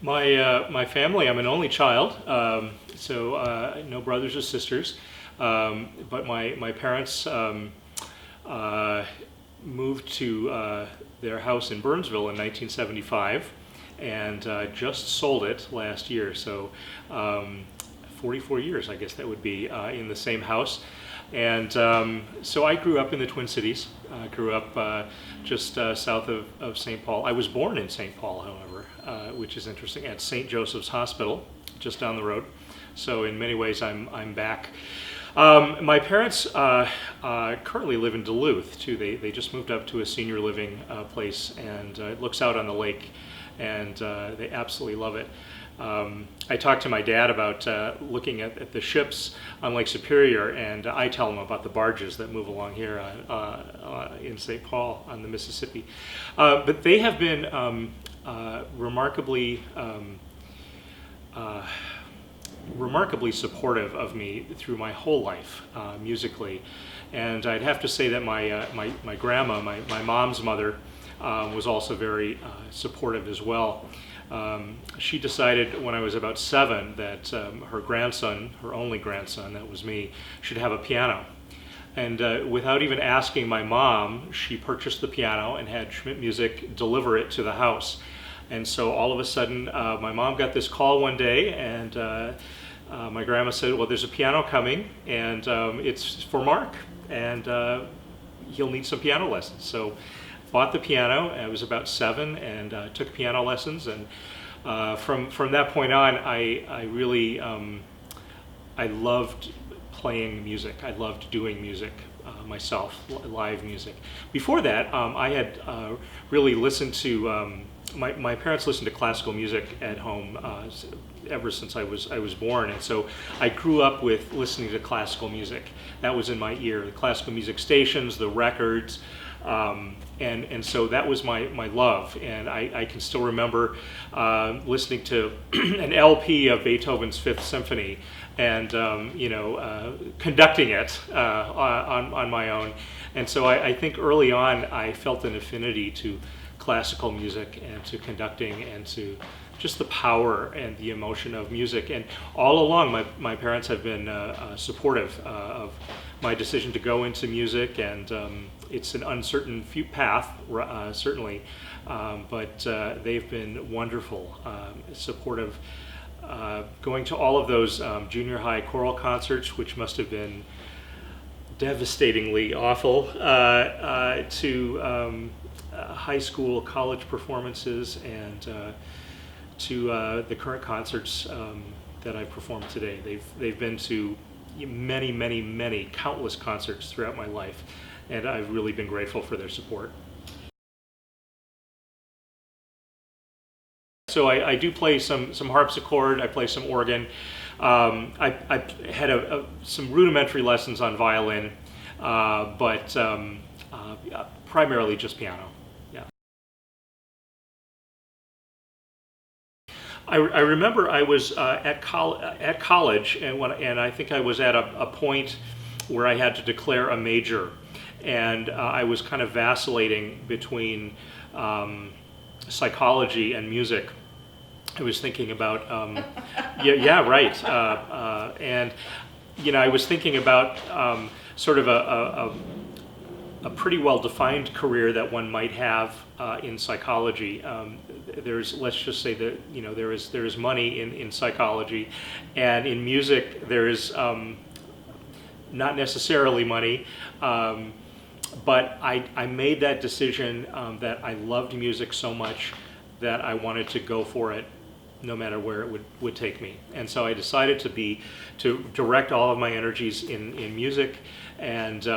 My family. I'm an only child, so no brothers or sisters. But my parents uh, moved to their house in Burnsville in 1975, and just sold it last year. So 44 years, I guess that would be, in the same house. And so I grew up in the Twin Cities. I grew up just south of St. Paul. I was born in St. Paul, however, which is interesting, at St. Joseph's Hospital, just down the road. So in many ways, I'm back. My parents currently live in Duluth, too. They just moved up to a senior living place, and it looks out on the lake, and they absolutely love it. I talked to my dad about looking at the ships on Lake Superior, and I tell him about the barges that move along here in St. Paul on the Mississippi. But they have been remarkably supportive of me through my whole life, musically. And I'd have to say that my grandma, my mom's mother, was also very supportive as well. She decided when I was about 7 that her grandson, her only grandson, that was me, should have a piano. And without even asking my mom, she purchased the piano and had Schmidt Music deliver it to the house. And so all of a sudden, my mom got this call one day, and my grandma said, well, there's a piano coming, and it's for Mark, and he'll need some piano lessons. So bought the piano. I was about 7, and took piano lessons. And from that point on, I really I loved playing music. I loved doing music myself, live music. Before that, I had really listened to my parents listened to classical music at home ever since I was born, and so I grew up with listening to classical music. That was in my ear, the classical music stations, the records. And so that was my love, and I can still remember listening to an LP of Beethoven's Fifth Symphony, and conducting it on my own. And so I think early on I felt an affinity to classical music and to conducting and to just the power and the emotion of music. And all along my parents have been supportive of my decision to go into music, and it's an uncertain path, certainly, but they've been wonderful, supportive. Going to all of those junior high choral concerts, which must have been devastatingly awful, to high school, college performances, and to the current concerts that I perform today. They've been to many, countless concerts throughout my life, and I've really been grateful for their support. So I do play some harpsichord, I play some organ. I had some rudimentary lessons on violin, but primarily just piano. Yeah. I remember I was at college, and I think I was at a point where I had to declare a major, and I was kind of vacillating between psychology and music. I was thinking about yeah, right, and I was thinking about sort of a pretty well-defined career that one might have in psychology. Let's just say that there is money in psychology, and in music there is not necessarily money. But I made that decision that I loved music so much that I wanted to go for it, no matter where it would take me. And so I decided to direct all of my energies in music. And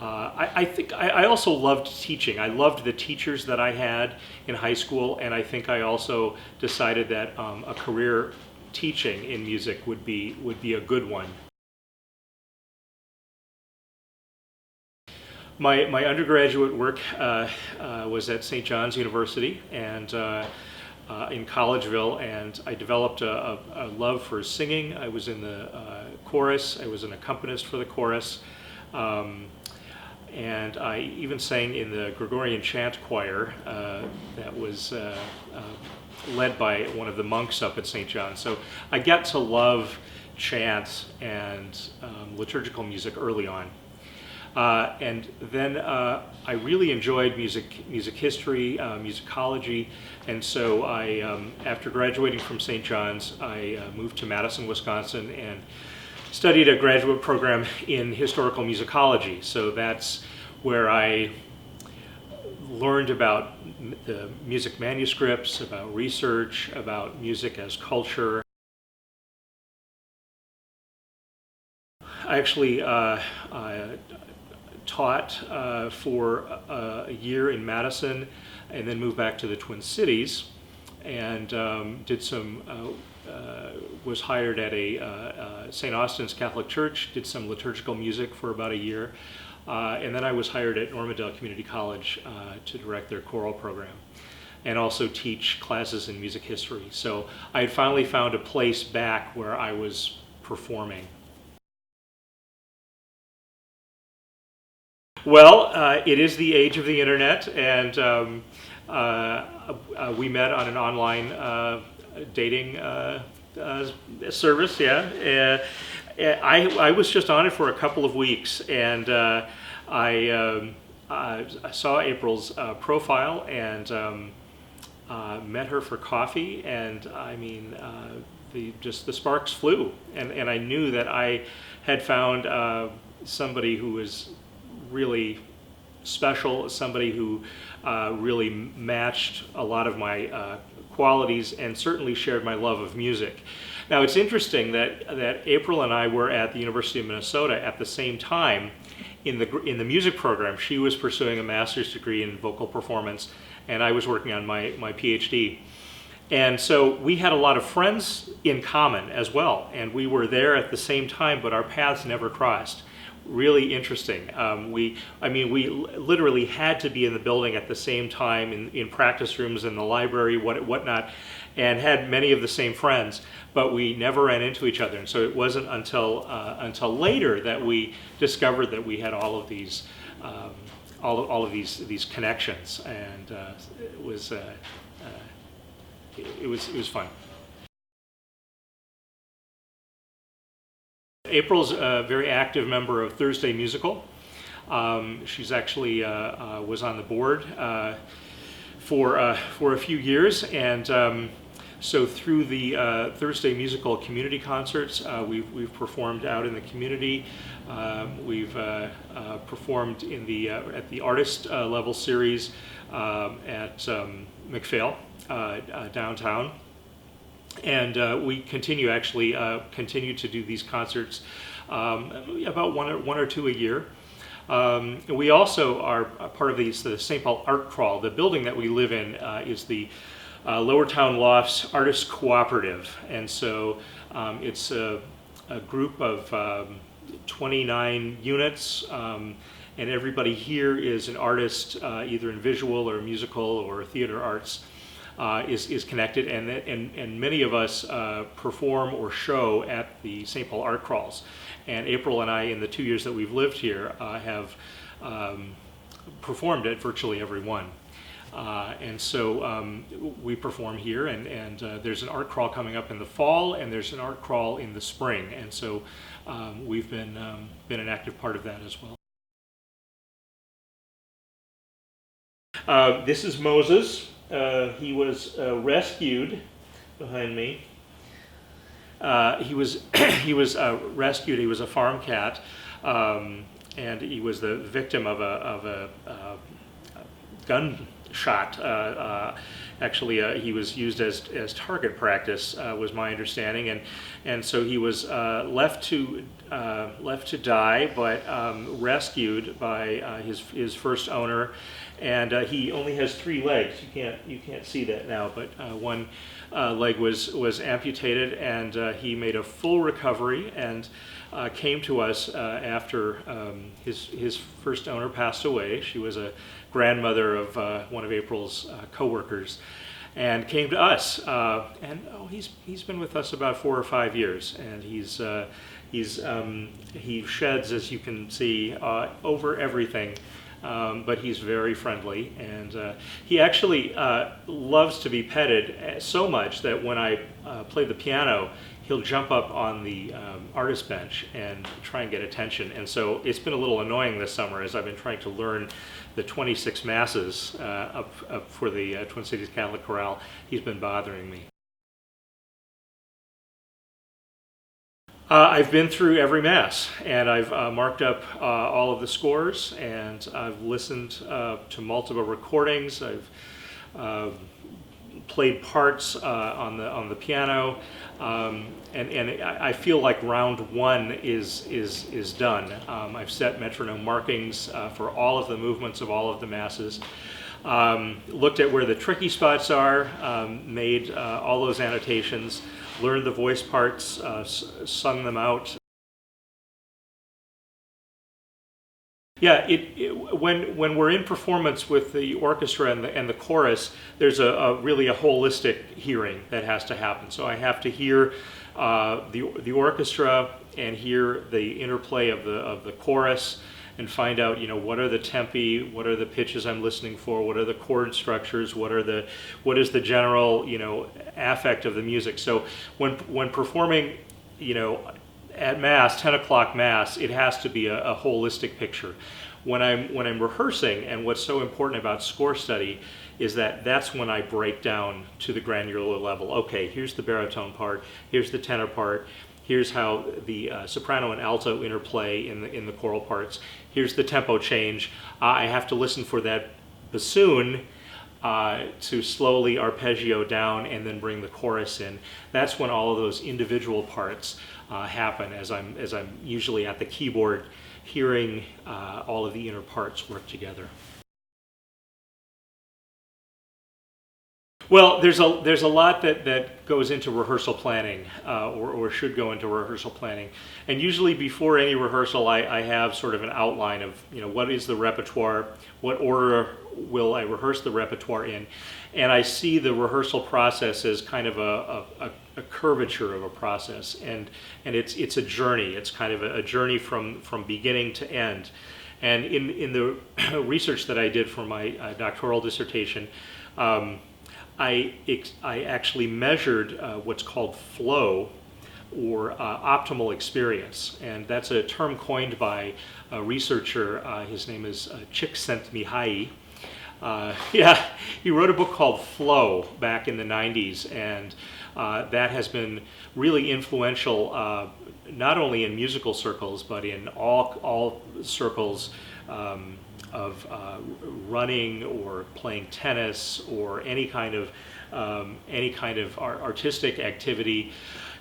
I think I also loved teaching. I loved the teachers that I had in high school, and I think I also decided that a career teaching in music would be a good one. My undergraduate work was at St. John's University, and in Collegeville, and I developed a love for singing. I was in the chorus. I was an accompanist for the chorus, and I even sang in the Gregorian chant choir that was led by one of the monks up at St. John's. So I got to love chant and liturgical music early on. And then I really enjoyed music history, musicology, and so after graduating from St. John's, I moved to Madison, Wisconsin, and studied a graduate program in historical musicology. So that's where I learned about the music manuscripts, about research, about music as culture. I actually taught for a year in Madison, and then moved back to the Twin Cities, and was hired at a St. Austin's Catholic Church, did some liturgical music for about a year, and then I was hired at Normandale Community College to direct their choral program and also teach classes in music history. So I had finally found a place back where I was performing. Well, it is the age of the internet, and we met on an online dating service. Yeah, I was just on it for a couple of weeks, and I saw April's profile and met her for coffee, and I mean, the sparks flew, and I knew that I had found somebody who was really special, somebody who really matched a lot of my qualities and certainly shared my love of music. Now it's interesting that April and I were at the University of Minnesota at the same time in the music program. She was pursuing a master's degree in vocal performance, and I was working on my PhD. And so we had a lot of friends in common as well, and we were there at the same time, but our paths never crossed. Really interesting. We literally had to be in the building at the same time, in practice rooms, in the library, whatnot, and had many of the same friends, but we never ran into each other. And so it wasn't until later that we discovered that we had all of these these connections, and it was fun. April's a very active member of Thursday Musical. She's actually was on the board for a few years, and so through the Thursday Musical community concerts, we've performed out in the community. We've performed at the artist level series at McPhail downtown. And we continue to do these concerts about one or two a year. We also are a part of the St. Paul Art Crawl. The building that we live in is the Lower Town Lofts Artist Cooperative, and so it's a group of 29 units, and everybody here is an artist, either in visual or musical or theater arts. Is connected, and many of us perform or show at the St. Paul Art Crawls. And April and I, in the 2 years that we've lived here, have performed at virtually every one. And so we perform here, and there's an art crawl coming up in the fall, and there's an art crawl in the spring. And so we've been an active part of that as well. This is Moses. He was rescued behind me. He was rescued. He was a farm cat, and he was the victim of a gunshot. Actually, he was used as target practice, was my understanding, and so he was left to die, but rescued by his first owner. And he only has 3 legs. You can't see that now, but one leg was amputated, and he made a full recovery and came to us after his first owner passed away. She was a grandmother of one of April's coworkers, and came to us. He's been with us about 4 or 5 years, and he sheds, as you can see, over everything. but he's very friendly, and he actually loves to be petted so much that when I play the piano, he'll jump up on the artist bench and try and get attention. And so it's been a little annoying this summer as I've been trying to learn the 26 masses up for the Twin Cities Catholic Chorale. He's been bothering me. I've been through every Mass, and I've marked up all of the scores, and I've listened to multiple recordings. I've played parts on the piano, and I feel like round one is done. I've set metronome markings for all of the movements of all of the Masses. Looked at where the tricky spots are, made all those annotations, learned the voice parts, sung them out. Yeah, when we're in performance with the orchestra and the chorus, there's really a holistic hearing that has to happen. So I have to hear the orchestra and hear the interplay of the chorus, and find out, what are the tempi, what are the pitches I'm listening for, what are the chord structures, what is the general, affect of the music. So when performing, at Mass, 10 o'clock Mass, it has to be a holistic picture. When I'm rehearsing, and what's so important about score study is that's when I break down to the granular level. Okay, here's the baritone part, here's the tenor part, here's how the soprano and alto interplay in the choral parts. Here's the tempo change. I have to listen for that bassoon to slowly arpeggio down and then bring the chorus in. That's when all of those individual parts happen as I'm usually at the keyboard hearing all of the inner parts work together. Well, there's a lot that goes into rehearsal planning, or should go into rehearsal planning. And usually before any rehearsal, I have sort of an outline of, what is the repertoire, what order will I rehearse the repertoire in, and I see the rehearsal process as kind of a curvature of a process, and it's a journey. It's kind of a journey from beginning to end. And in the research that I did for my doctoral dissertation, I actually measured what's called flow, or optimal experience, and that's a term coined by a researcher. His name is Csikszentmihalyi. He wrote a book called Flow back in the 90s, and that has been really influential, not only in musical circles, but in all circles of running or playing tennis or any kind of artistic activity,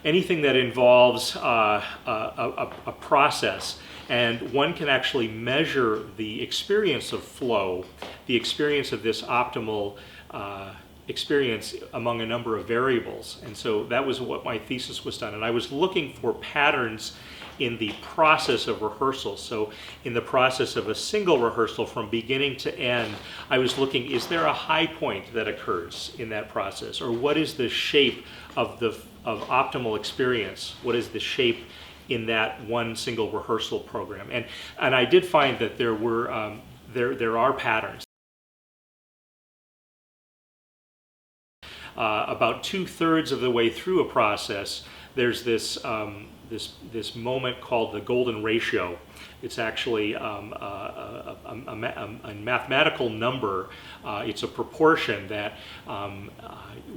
anything that involves a process. And one can actually measure the experience of flow, the experience of this optimal experience among a number of variables. And so that was what my thesis was done. And I was looking for patterns in the process of rehearsal. So in the process of a single rehearsal from beginning to end, I was looking, is there a high point that occurs in that process? Or what is the shape of optimal experience? What is the shape in that one single rehearsal program? And I did find that there are patterns. About 2/3 of the way through a process, there's this moment called the golden ratio. It's actually a mathematical number. It's a proportion that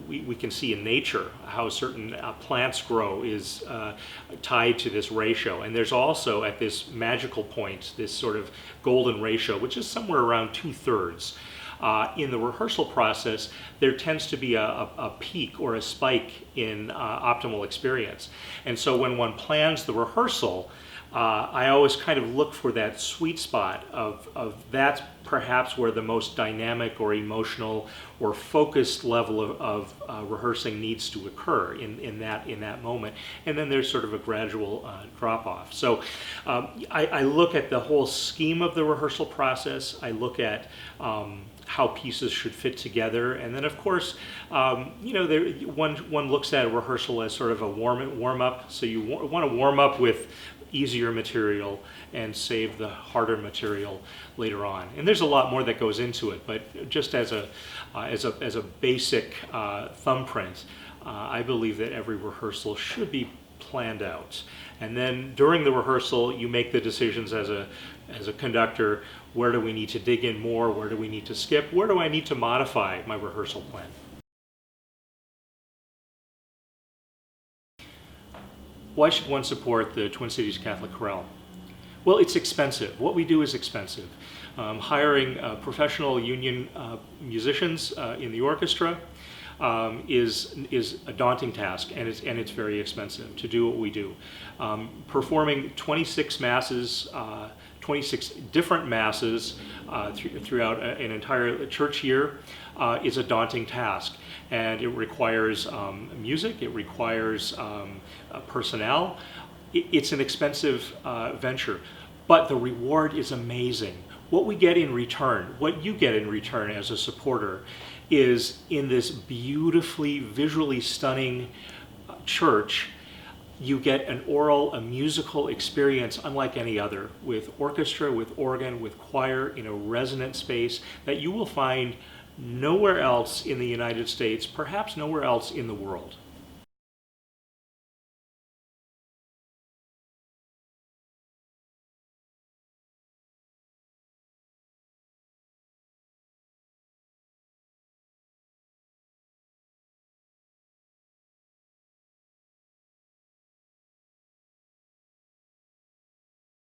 we can see in nature, how certain plants grow is tied to this ratio. And there's also, at this magical point, this sort of golden ratio, which is somewhere around 2/3. In the rehearsal process, there tends to be a peak or a spike in optimal experience. And so when one plans the rehearsal, I always kind of look for that sweet spot of that's perhaps where the most dynamic or emotional or focused level of rehearsing needs to occur in that moment. And then there's sort of a gradual drop off. So I look at the whole scheme of the rehearsal process. I look at how pieces should fit together, and then of course, one looks at a rehearsal as sort of a warm up. So you want to warm up with easier material and save the harder material later on. And there's a lot more that goes into it, but just as a basic thumbprint, I believe that every rehearsal should be planned out. And then during the rehearsal, you make the decisions as a conductor. Where do we need to dig in more? Where do we need to skip? Where do I need to modify my rehearsal plan? Why should one support the Twin Cities Catholic Chorale? Well, it's expensive. What we do is expensive. Hiring professional union musicians in the orchestra is a daunting task, and it's very expensive to do what we do. Performing 26 masses, 26 different masses throughout an entire church year is a daunting task, and it requires music, it requires personnel. It's an expensive venture, but the reward is amazing. What we get in return, what you get in return as a supporter, is in this beautifully, visually stunning church, you get a musical experience unlike any other, with orchestra, with organ, with choir, in a resonant space that you will find nowhere else in the United States, perhaps nowhere else in the world.